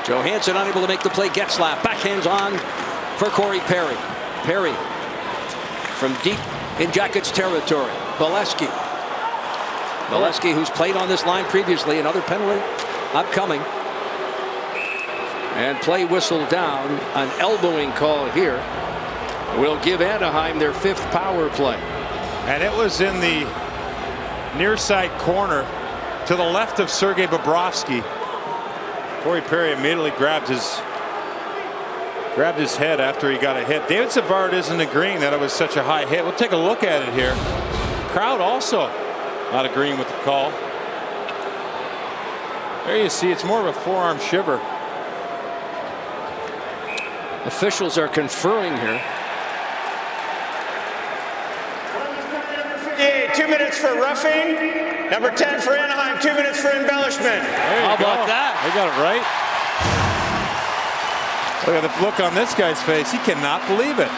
Johansson unable to make the play. Getzlaf backhands on for Corey Perry. Perry from deep in Jackets territory. Bolesky. Bolesky, who's played on this line previously. Another penalty upcoming. And play whistle down. An elbowing call here will give Anaheim their 5th power play. And it was in the near side corner to the left of Sergei Bobrovsky. Corey Perry immediately grabbed his head after he got a hit. David Savard isn't agreeing that it was such a high hit. We'll take a look at it here. Crowd also not agreeing with the call. There you see, it's more of a forearm shiver. Officials are conferring here. 2 minutes for roughing. Number 10 for Anaheim. 2 minutes for embellishment. How about that? They got it right. Look at the look on this guy's face. He cannot believe it.